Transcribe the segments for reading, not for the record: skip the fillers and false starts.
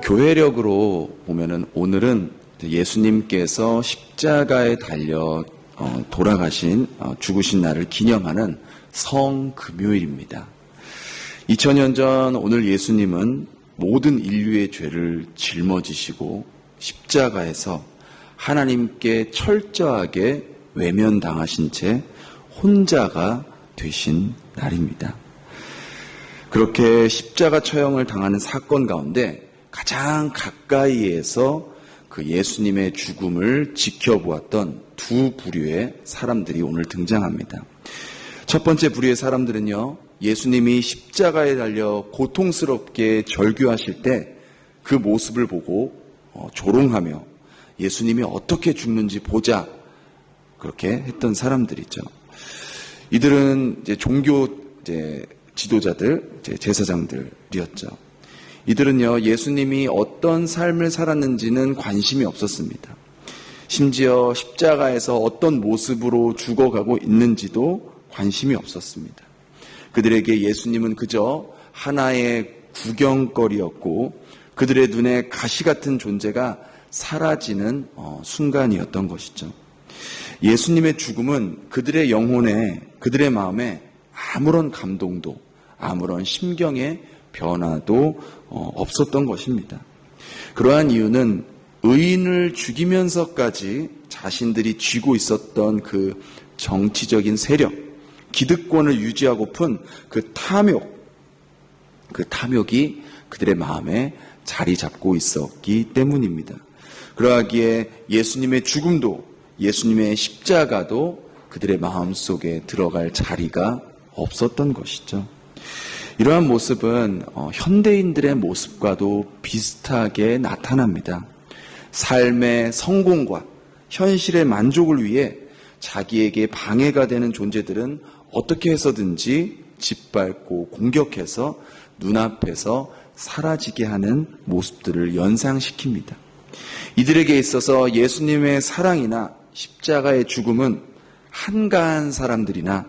교회력으로 보면은 오늘은 예수님께서 십자가에 달려 돌아가신 죽으신 날을 기념하는 성금요일입니다. 2000년 전 오늘 예수님은 모든 인류의 죄를 짊어지시고 십자가에서 하나님께 철저하게 외면당하신 채 혼자가 되신 날입니다. 그렇게 십자가 처형을 당하는 사건 가운데 가장 가까이에서 그 예수님의 죽음을 지켜보았던 두 부류의 사람들이 오늘 등장합니다. 첫 번째 부류의 사람들은요, 예수님이 십자가에 달려 고통스럽게 절규하실 때 그 모습을 보고 조롱하며 예수님이 어떻게 죽는지 보자, 그렇게 했던 사람들이죠. 이들은 이제 종교 지도자들, 제사장들이었죠. 이들은요, 예수님이 어떤 삶을 살았는지는 관심이 없었습니다. 심지어 십자가에서 어떤 모습으로 죽어가고 있는지도 관심이 없었습니다. 그들에게 예수님은 그저 하나의 구경거리였고 그들의 눈에 가시 같은 존재가 사라지는 순간이었던 것이죠. 예수님의 죽음은 그들의 영혼에, 그들의 마음에 아무런 감동도, 아무런 심경의 변화도 없었던 것입니다. 그러한 이유는 의인을 죽이면서까지 자신들이 쥐고 있었던 그 정치적인 세력, 기득권을 유지하고픈 그 탐욕이 그들의 마음에 자리 잡고 있었기 때문입니다. 그러하기에 예수님의 죽음도, 예수님의 십자가도 그들의 마음속에 들어갈 자리가 없었던 것이죠. 이러한 모습은 현대인들의 모습과도 비슷하게 나타납니다. 삶의 성공과 현실의 만족을 위해 자기에게 방해가 되는 존재들은 어떻게 해서든지 짓밟고 공격해서 눈앞에서 사라지게 하는 모습들을 연상시킵니다. 이들에게 있어서 예수님의 사랑이나 십자가의 죽음은 한가한 사람들이나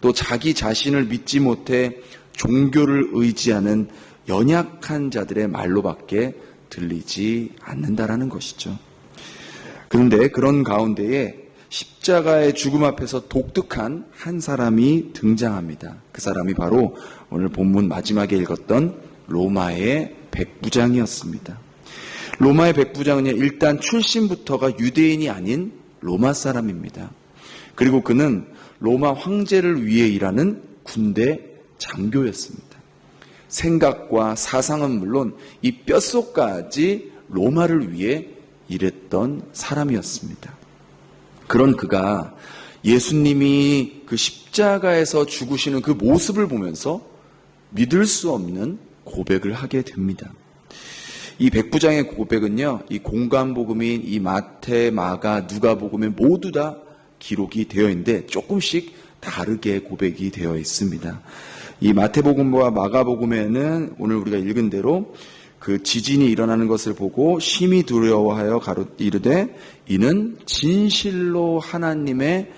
또 자기 자신을 믿지 못해 종교를 의지하는 연약한 자들의 말로밖에 들리지 않는다라는 것이죠. 그런데 그런 가운데에 십자가의 죽음 앞에서 독특한 한 사람이 등장합니다. 그 사람이 바로 오늘 본문 마지막에 읽었던 로마의 백부장이었습니다. 로마의 백부장은 일단 출신부터가 유대인이 아닌 로마 사람입니다. 그리고 그는 로마 황제를 위해 일하는 군대 장교였습니다. 생각과 사상은 물론 이 뼛속까지 로마를 위해 일했던 사람이었습니다. 그런 그가 예수님이 그 십자가에서 죽으시는 그 모습을 보면서 믿을 수 없는 고백을 하게 됩니다. 이 백부장의 고백은요, 이 공관복음인 이 마태, 마가, 누가복음에 모두 다 기록이 되어 있는데 조금씩 다르게 고백이 되어 있습니다. 이 마태복음과 마가복음에는 오늘 우리가 읽은 대로 그 지진이 일어나는 것을 보고 심히 두려워하여 이르되 이는 진실로 하나님의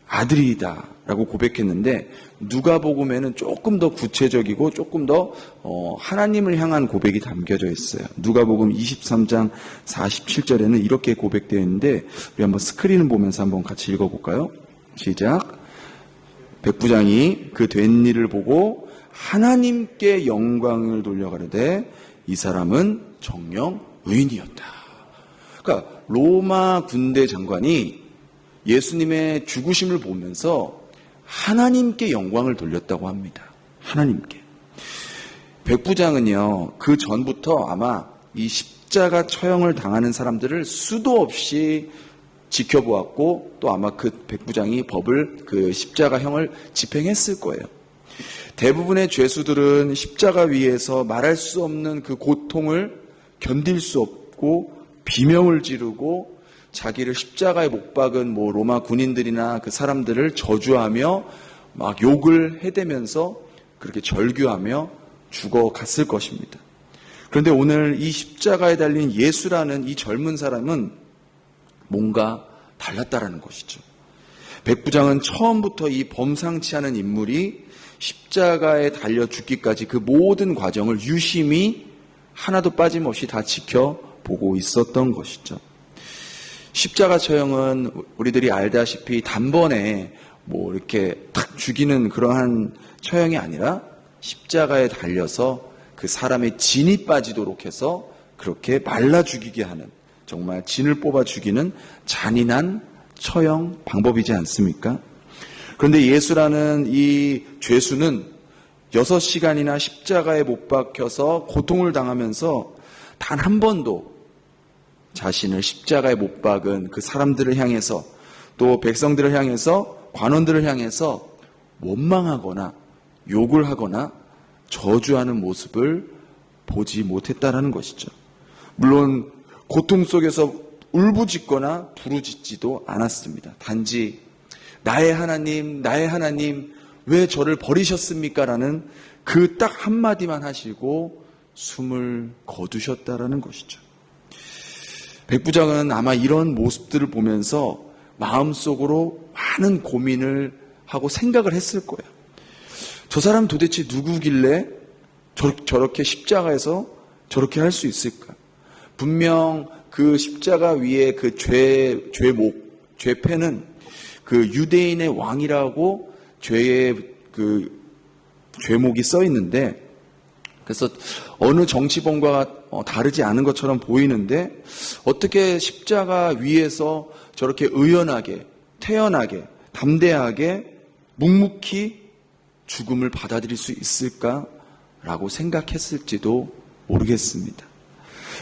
아들이다 라고 고백했는데, 누가복음에는 조금 더 구체적이고 조금 더 하나님을 향한 고백이 담겨져 있어요. 누가복음 23장 47절에는 이렇게 고백되어 있는데 우리 한번 스크린을 보면서 한번 같이 읽어볼까요? 시작. 백부장이 그 된 일을 보고 하나님께 영광을 돌려가르되 이 사람은 정녕 의인이었다. 그러니까 로마 군대 장관이 예수님의 죽으심을 보면서 하나님께 영광을 돌렸다고 합니다. 하나님께. 백부장은요, 그 전부터 아마 이 십자가 처형을 당하는 사람들을 수도 없이 지켜보았고, 또 아마 그 백부장이 그 십자가형을 집행했을 거예요. 대부분의 죄수들은 십자가 위에서 말할 수 없는 그 고통을 견딜 수 없고 비명을 지르고 자기를 십자가에 못 박은 로마 군인들이나 그 사람들을 저주하며 막 욕을 해대면서 그렇게 절규하며 죽어갔을 것입니다. 그런데 오늘 이 십자가에 달린 예수라는 이 젊은 사람은 뭔가 달랐다라는 것이죠. 백부장은 처음부터 이 범상치 않은 인물이 십자가에 달려 죽기까지 그 모든 과정을 유심히 하나도 빠짐없이 다 지켜보고 있었던 것이죠. 십자가 처형은 우리들이 알다시피 단번에 뭐 이렇게 탁 죽이는 그러한 처형이 아니라 십자가에 달려서 그 사람의 진이 빠지도록 해서 그렇게 말라 죽이게 하는, 정말 진을 뽑아 죽이는 잔인한 처형 방법이지 않습니까? 그런데 예수라는 이 죄수는 6시간이나 십자가에 못 박혀서 고통을 당하면서 단 한 번도 자신을 십자가에 못 박은 그 사람들을 향해서, 또 백성들을 향해서, 관원들을 향해서 원망하거나 욕을 하거나 저주하는 모습을 보지 못했다라는 것이죠. 물론 고통 속에서 울부짖거나 부르짖지도 않았습니다. 단지 나의 하나님 왜 저를 버리셨습니까? 라는 그 딱 한마디만 하시고 숨을 거두셨다라는 것이죠. 백부장은 아마 이런 모습들을 보면서 마음속으로 많은 고민을 하고 생각을 했을 거예요. 저 사람 도대체 누구길래 저렇게 십자가에서 저렇게 할 수 있을까? 분명 그 십자가 위에 그 죄패는 그 유대인의 왕이라고 죄의 그 죄목이 써 있는데, 그래서 어느 정치범과 다르지 않은 것처럼 보이는데 어떻게 십자가 위에서 저렇게 의연하게, 태연하게, 담대하게, 묵묵히 죽음을 받아들일 수 있을까라고 생각했을지도 모르겠습니다.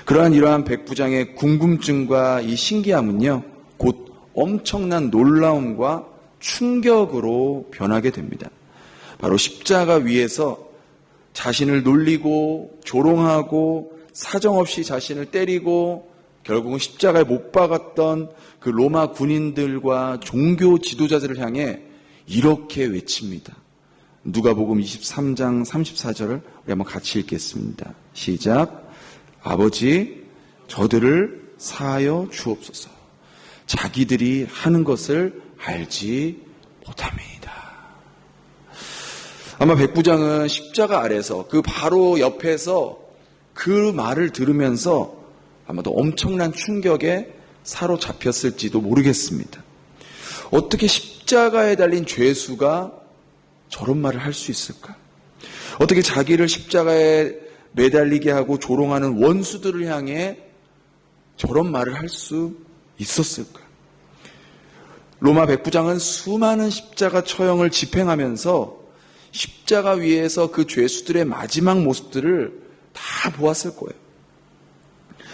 이러한 백부장의 궁금증과 이 신기함은요, 곧 엄청난 놀라움과 충격으로 변하게 됩니다. 바로 십자가 위에서 자신을 놀리고 조롱하고 사정없이 자신을 때리고 결국은 십자가에 못 박았던 그 로마 군인들과 종교 지도자들을 향해 이렇게 외칩니다. 누가복음 23장 34절을 우리 한번 같이 읽겠습니다. 시작. 아버지, 저들을 사하여 주옵소서. 자기들이 하는 것을 알지 못합니다. 아마 백부장은 십자가 아래서 그 바로 옆에서 그 말을 들으면서 아마도 엄청난 충격에 사로잡혔을지도 모르겠습니다. 어떻게 십자가에 달린 죄수가 저런 말을 할 수 있을까? 어떻게 자기를 십자가에 매달리게 하고 조롱하는 원수들을 향해 저런 말을 할 수 있었을까? 로마 백부장은 수많은 십자가 처형을 집행하면서 십자가 위에서 그 죄수들의 마지막 모습들을 다 보았을 거예요.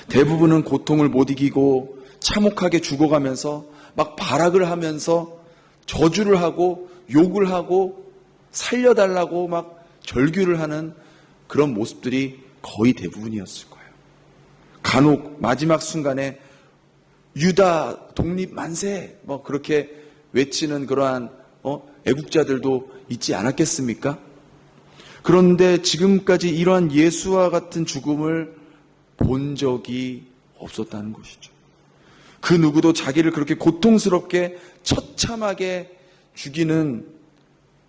대부분은 고통을 못 이기고 참혹하게 죽어가면서 막 발악을 하면서 저주를 하고 욕을 하고 살려달라고 막 절규를 하는 그런 모습들이 거의 대부분이었을 거예요. 간혹 마지막 순간에 유다 독립 만세 뭐 그렇게 외치는 그러한 애국자들도 있지 않았겠습니까? 그런데 지금까지 이러한 예수와 같은 죽음을 본 적이 없었다는 것이죠. 그 누구도 자기를 그렇게 고통스럽게 처참하게 죽이는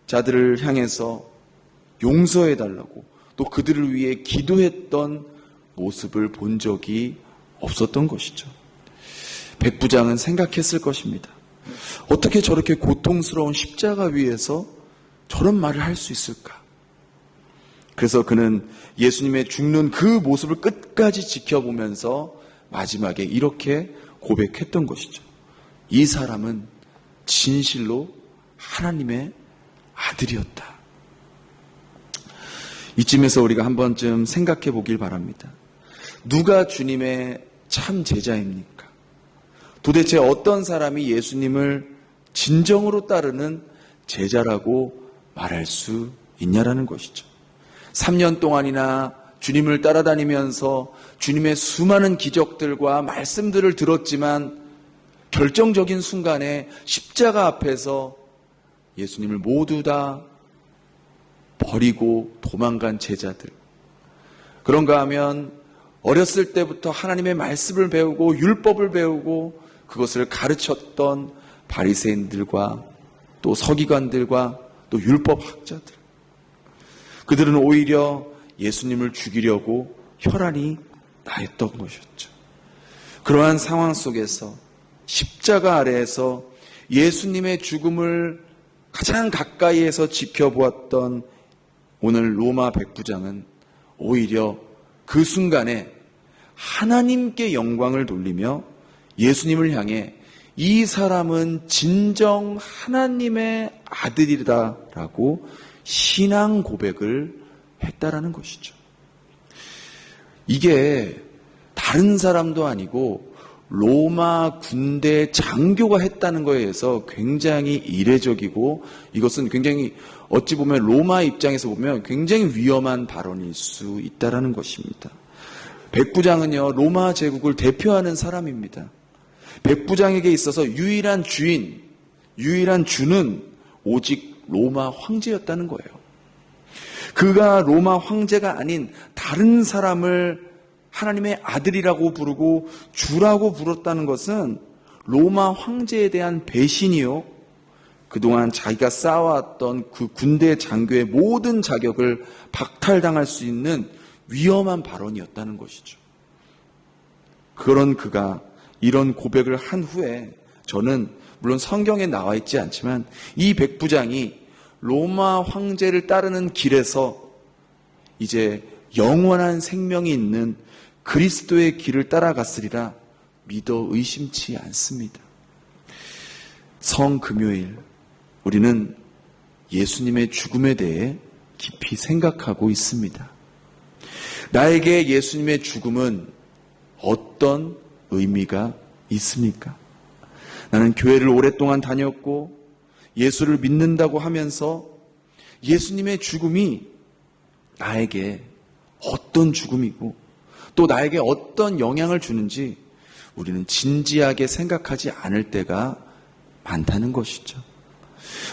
자들을 향해서 용서해달라고 또 그들을 위해 기도했던 모습을 본 적이 없었던 것이죠. 백부장은 생각했을 것입니다. 어떻게 저렇게 고통스러운 십자가 위에서 저런 말을 할 수 있을까? 그래서 그는 예수님의 죽는 그 모습을 끝까지 지켜보면서 마지막에 이렇게 고백했던 것이죠. 이 사람은 진실로 하나님의 아들이었다. 이쯤에서 우리가 한 번쯤 생각해 보길 바랍니다. 누가 주님의 참 제자입니까? 도대체 어떤 사람이 예수님을 진정으로 따르는 제자라고 말할 수 있냐라는 것이죠. 3년 동안이나 주님을 따라다니면서 주님의 수많은 기적들과 말씀들을 들었지만 결정적인 순간에 십자가 앞에서 예수님을 모두 다 버리고 도망간 제자들. 그런가 하면 어렸을 때부터 하나님의 말씀을 배우고 율법을 배우고 그것을 가르쳤던 바리새인들과 또 서기관들과 또 율법학자들, 그들은 오히려 예수님을 죽이려고 혈안이 나했던 것이었죠. 그러한 상황 속에서 십자가 아래에서 예수님의 죽음을 가장 가까이에서 지켜보았던 오늘 로마 백부장은 오히려 그 순간에 하나님께 영광을 돌리며 예수님을 향해 이 사람은 진정 하나님의 아들이다라고 신앙 고백을 했다라는 것이죠. 이게 다른 사람도 아니고 로마 군대 장교가 했다는 거에 의해서 굉장히 이례적이고, 이것은 굉장히 어찌 보면 로마 입장에서 보면 굉장히 위험한 발언일 수 있다라는 것입니다. 백부장은요, 로마 제국을 대표하는 사람입니다. 백부장에게 있어서 유일한 주인, 유일한 주는 오직 로마 황제였다는 거예요. 그가 로마 황제가 아닌 다른 사람을 하나님의 아들이라고 부르고 주라고 불렀다는 것은 로마 황제에 대한 배신이요, 그동안 자기가 쌓아왔던 그 군대 장교의 모든 자격을 박탈당할 수 있는 위험한 발언이었다는 것이죠. 그런 그가 이런 고백을 한 후에, 저는 물론 성경에 나와 있지 않지만 이 백부장이 로마 황제를 따르는 길에서 이제 영원한 생명이 있는 그리스도의 길을 따라갔으리라 믿어 의심치 않습니다. 성금요일, 우리는 예수님의 죽음에 대해 깊이 생각하고 있습니다. 나에게 예수님의 죽음은 어떤 의미가 있습니까? 나는 교회를 오랫동안 다녔고 예수를 믿는다고 하면서 예수님의 죽음이 나에게 어떤 죽음이고 또 나에게 어떤 영향을 주는지 우리는 진지하게 생각하지 않을 때가 많다는 것이죠.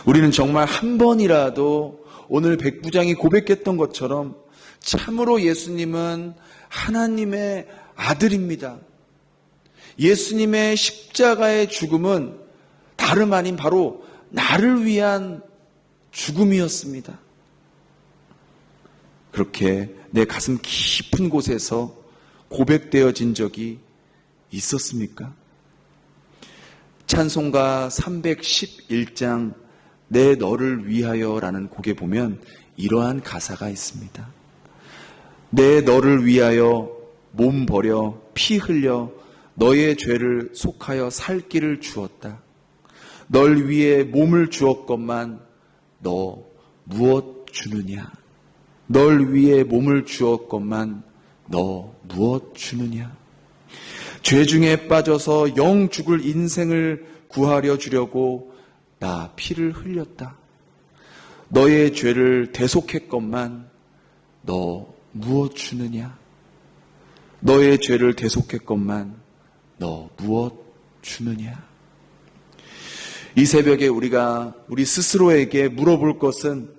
우리는 정말 한 번이라도 오늘 백부장이 고백했던 것처럼 참으로 예수님은 하나님의 아들입니다. 예수님의 십자가의 죽음은 다름 아닌 바로 나를 위한 죽음이었습니다. 그렇게 내 가슴 깊은 곳에서 고백되어진 적이 있었습니까? 찬송가 311장 내 너를 위하여라는 곡에 보면 이러한 가사가 있습니다. 내 너를 위하여 몸 버려 피 흘려 너의 죄를 속하여 살 길을 주었다. 널 위해 몸을 주었건만 너 무엇 주느냐? 널 위해 몸을 주었건만 너 무엇 주느냐? 죄 중에 빠져서 영 죽을 인생을 구하려 주려고 나 피를 흘렸다. 너의 죄를 대속했건만 너 무엇 주느냐? 너의 죄를 대속했건만 너 무엇 주느냐? 이 새벽에 우리가 우리 스스로에게 물어볼 것은,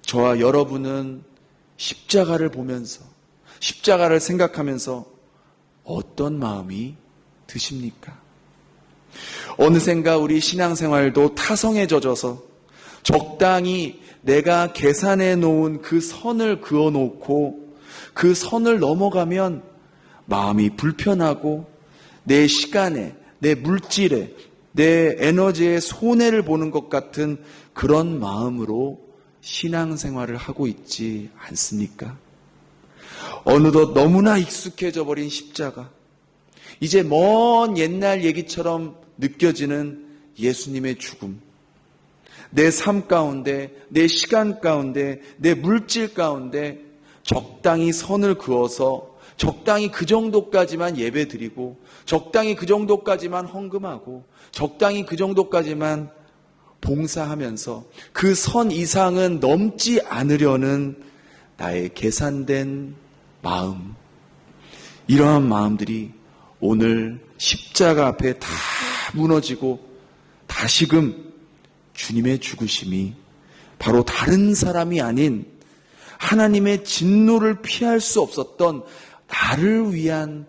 저와 여러분은 십자가를 보면서, 십자가를 생각하면서 어떤 마음이 드십니까? 어느샌가 우리 신앙생활도 타성에 젖어서 적당히 내가 계산해 놓은 그 선을 그어 놓고 그 선을 넘어가면 마음이 불편하고 내 시간에, 내 물질에, 내 에너지에 손해를 보는 것 같은 그런 마음으로 신앙생활을 하고 있지 않습니까? 어느덧 너무나 익숙해져 버린 십자가, 이제 먼 옛날 얘기처럼 느껴지는 예수님의 죽음, 내 삶 가운데, 내 시간 가운데, 내 물질 가운데 적당히 선을 그어서 적당히 그 정도까지만 예배드리고 적당히 그 정도까지만 헌금하고 적당히 그 정도까지만 봉사하면서 그 선 이상은 넘지 않으려는 나의 계산된 마음, 이러한 마음들이 오늘 십자가 앞에 다 무너지고 다시금 주님의 죽으심이 바로 다른 사람이 아닌 하나님의 진노를 피할 수 없었던 나를 위한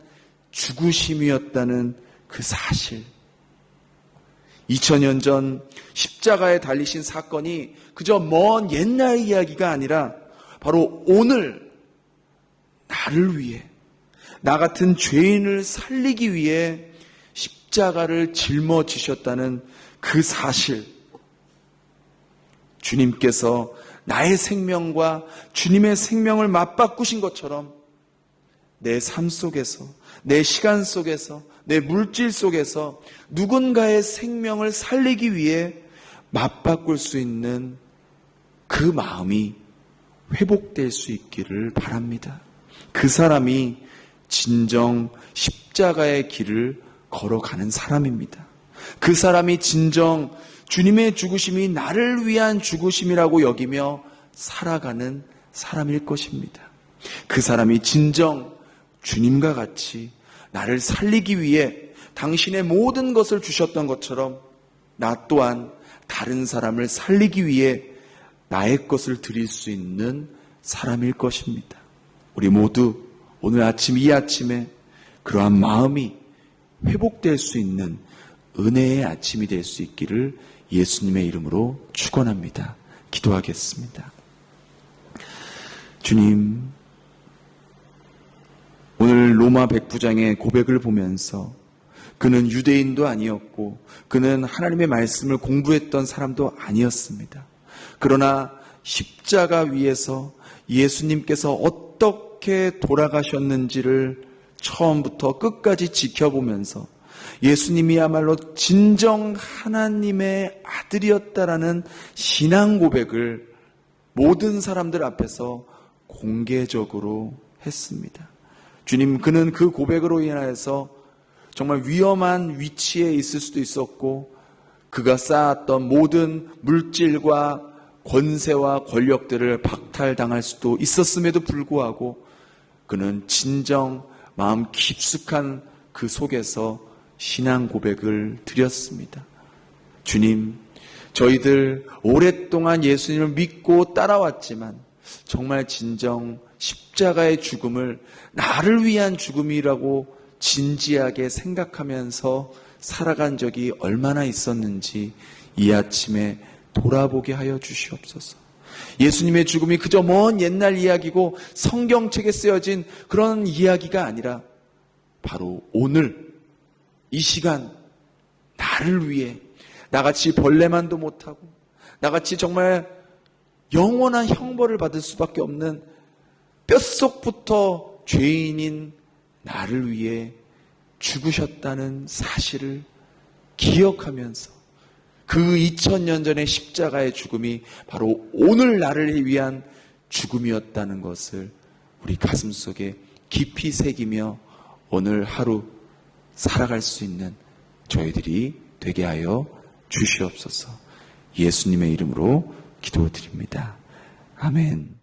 죽으심이었다는 그 사실, 2000년 전 십자가에 달리신 사건이 그저 먼 옛날 이야기가 아니라 바로 오늘 나를 위해, 나 같은 죄인을 살리기 위해 십자가를 짊어지셨다는 그 사실, 주님께서 나의 생명과 주님의 생명을 맞바꾸신 것처럼 내 삶 속에서, 내 시간 속에서, 내 물질 속에서 누군가의 생명을 살리기 위해 맞바꿀 수 있는 그 마음이 회복될 수 있기를 바랍니다. 그 사람이 진정 십자가의 길을 걸어가는 사람입니다. 그 사람이 진정 주님의 죽으심이 나를 위한 죽으심이라고 여기며 살아가는 사람일 것입니다. 그 사람이 진정 주님과 같이 나를 살리기 위해 당신의 모든 것을 주셨던 것처럼 나 또한 다른 사람을 살리기 위해 나의 것을 드릴 수 있는 사람일 것입니다. 우리 모두 오늘 아침, 이 아침에 그러한 마음이 회복될 수 있는 은혜의 아침이 될 수 있기를 예수님의 이름으로 축원합니다. 기도하겠습니다. 주님, 오늘 로마 백부장의 고백을 보면서 그는 유대인도 아니었고 그는 하나님의 말씀을 공부했던 사람도 아니었습니다. 그러나 십자가 위에서 예수님께서 어떻게 돌아가셨는지를 처음부터 끝까지 지켜보면서 예수님이야말로 진정 하나님의 아들이었다라는 신앙 고백을 모든 사람들 앞에서 공개적으로 했습니다. 주님, 그는 그 고백으로 인하여서 정말 위험한 위치에 있을 수도 있었고 그가 쌓았던 모든 물질과 권세와 권력들을 박탈당할 수도 있었음에도 불구하고 그는 진정 마음 깊숙한 그 속에서 신앙 고백을 드렸습니다. 주님, 저희들 오랫동안 예수님을 믿고 따라왔지만 정말 진정 십자가의 죽음을 나를 위한 죽음이라고 진지하게 생각하면서 살아간 적이 얼마나 있었는지 이 아침에 돌아보게 하여 주시옵소서. 예수님의 죽음이 그저 먼 옛날 이야기고 성경책에 쓰여진 그런 이야기가 아니라 바로 오늘 이 시간 나를 위해 나같이 벌레만도 못하고 나같이 정말 영원한 형벌을 받을 수밖에 없는 뼛속부터 죄인인 나를 위해 죽으셨다는 사실을 기억하면서 그 2000년 전의 십자가의 죽음이 바로 오늘 나를 위한 죽음이었다는 것을 우리 가슴속에 깊이 새기며 오늘 하루 살아갈 수 있는 저희들이 되게 하여 주시옵소서. 예수님의 이름으로 기도드립니다. 아멘.